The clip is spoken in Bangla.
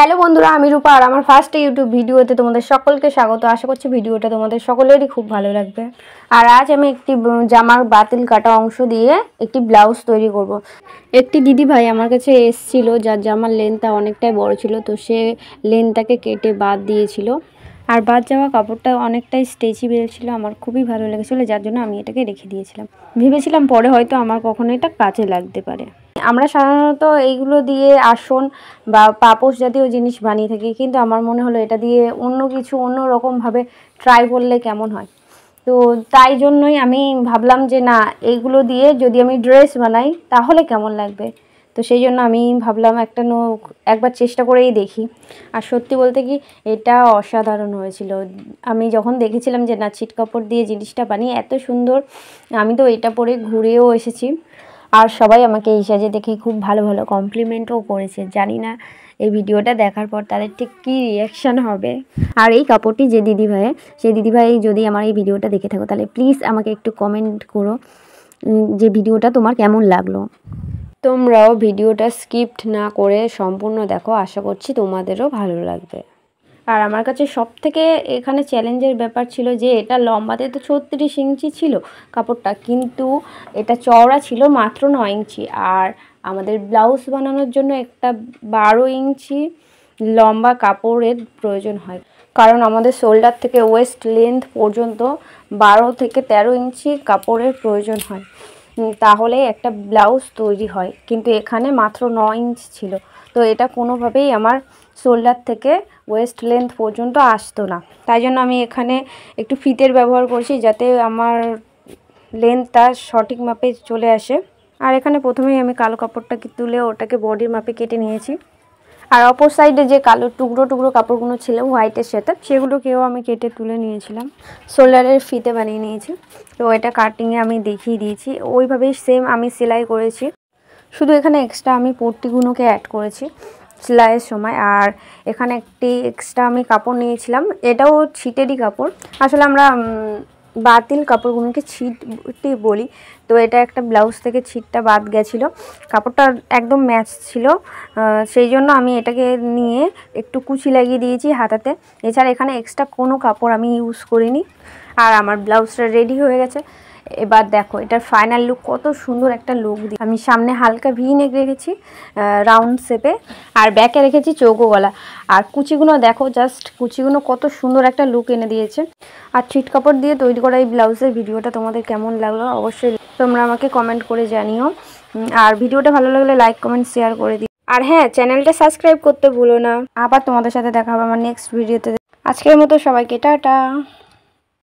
হ্যালো বন্ধুরা, আমি রূপা আর আমার ফার্স্ট ইউটিউব ভিডিওতে তোমাদের সকলকে স্বাগত। আশা করছি ভিডিওটা তোমাদের সকলেরই খুব ভালো লাগবে। আর আজ আমি একটি জামার বাতিল কাটা অংশ দিয়ে একটি ব্লাউজ তৈরি করব। একটি দিদি ভাই আমার কাছে এসেছিল, যার জামার লেন্থটা অনেকটাই বড় ছিল, তো সে লেন্থটাকে কেটে বাদ দিয়েছিল। আর বাদ যাওয়া কাপড়টা অনেকটাই স্ট্রেচেবল ছিল, আমার খুবই ভালো লেগেছিলো, যার জন্য আমি এটাকে রেখে দিয়েছিলাম। ভেবেছিলাম পরে হয়তো আমার কখনো এটা কাজে লাগতে পারে। আমরা সাধারণত এইগুলো দিয়ে আসন বা পাপোশ জাতীয় জিনিস বানিয়ে থাকি, কিন্তু আমার মনে হলো এটা দিয়ে অন্য কিছু অন্যরকমভাবে ট্রাই করলে কেমন হয়। তো তাই জন্যই আমি ভাবলাম যে না, এইগুলো দিয়ে যদি আমি ড্রেস বানাই তাহলে কেমন লাগবে। তো সেই জন্য আমি ভাবলাম একবার চেষ্টা করেই দেখি। আর সত্যি বলতে কি, এটা অসাধারণ হয়েছিল। আমি যখন দেখেছিলাম যে না, ছিট কাপড় দিয়ে জিনিসটা বানিয়ে এত সুন্দর, আমি তো এটা পরে ঘুরেও এসেছি। আর সবাই আমাকে এই সাজে দেখে খুব ভালো ভালো কমপ্লিমেন্টও করেছে। জানি না এই ভিডিওটা দেখার পর তাদের ঠিক কী রিয়াকশান হবে। আর এই কাপড়টি যে দিদিভাই, সেই দিদিভাই যদি আমার এই ভিডিওটা দেখে থাকো, তাহলে প্লিজ আমাকে একটু কমেন্ট করো যে ভিডিওটা তোমার কেমন লাগলো। তোমরাও ভিডিওটা স্কিপ্ট না করে সম্পূর্ণ দেখো, আশা করছি তোমাদেরও ভালো লাগবে। আর আমার কাছে সবথেকে এখানে চ্যালেঞ্জের ব্যাপার ছিল যে এটা লম্বাতে তো 36 ইঞ্চি ছিল কাপড়টা, কিন্তু এটা চওড়া ছিল মাত্র 9 ইঞ্চি। আর আমাদের ব্লাউজ বানানোর জন্য একটা 12 ইঞ্চি লম্বা কাপড়ের প্রয়োজন হয়, কারণ আমাদের শোল্ডার থেকে ওয়েস্ট লেন্থ পর্যন্ত 12 থেকে 13 ইঞ্চি কাপড়ের প্রয়োজন হয়, তাহলে একটা ব্লাউজ তৈরি হয়। কিন্তু এখানে মাত্র 9 ইঞ্চি ছিল, তো এটা কোনোভাবেই আমার শোল্ডার থেকে ওয়েস্ট লেন্থ পর্যন্ত আসতো না। তাই জন্য আমি এখানে একটু ফিতের ব্যবহার করছি, যাতে আমার লেন্থটা সঠিক মাপে চলে আসে। আর এখানে প্রথমেই আমি কালো কাপড়টাকে তুলে ওটাকে বডির মাপে কেটে নিয়েছি। আর অপর সাইডে যে কালো টুকরো টুকরো কাপড়গুলো ছিল হোয়াইটের সাথে, সেগুলোকেও আমি কেটে তুলে নিয়েছিলাম, শোল্ডারের ফিতে বানিয়ে নিয়েছি। তো এটা কাটিংয়ে আমি দেখিয়ে দিয়েছি, ওইভাবেই সেম আমি সেলাই করেছি। শুধু এখানে এক্সট্রা আমি পট্টিগুলোকে অ্যাড করেছি সেলাইয়ের সময়। আর এখানে একটি এক্সট্রা আমি কাপড় নিয়েছিলাম, এটাও ছিটেরই কাপড়। আসলে আমরা বাতিল কাপড়গুলোকে ছিটটি বলি। তো এটা একটা ব্লাউজ থেকে ছিটটা বাদ গেছিলো, কাপড়টা একদম ম্যাচ ছিল, সেই জন্য আমি এটাকে নিয়ে একটু কুচি লাগিয়ে দিয়েছি হাতাতে। এছাড়া এখানে এক্সট্রা কোনো কাপড় আমি ইউজ করিনি। আর আমার ব্লাউজটা রেডি হয়ে গেছে। এবার দেখো এটার ফাইনাল লুক, কত সুন্দর একটা লুক দিই। আমি সামনে হালকা ভি নেক রেখেছি রাউন্ড শেপে, আর ব্যাকে রেখেছি চৌকো গলা। আর কুচিগুলো দেখো, জাস্ট কুচিগুলো কত সুন্দর একটা লুক এনে দিয়েছে। আর ছিট কাপড় দিয়ে তৈরি করা এই ব্লাউজের ভিডিওটা তোমাদের কেমন লাগলো অবশ্যই তোমরা আমাকে কমেন্ট করে জানিও। আর ভিডিওটা ভালো লাগলে লাইক কমেন্ট শেয়ার করে দিও। আর হ্যাঁ, চ্যানেলটা সাবস্ক্রাইব করতে ভুলো না। আবার তোমাদের সাথে দেখা হবে আমার নেক্সট ভিডিওতে। আজকের মতো সবাইকে টাটা।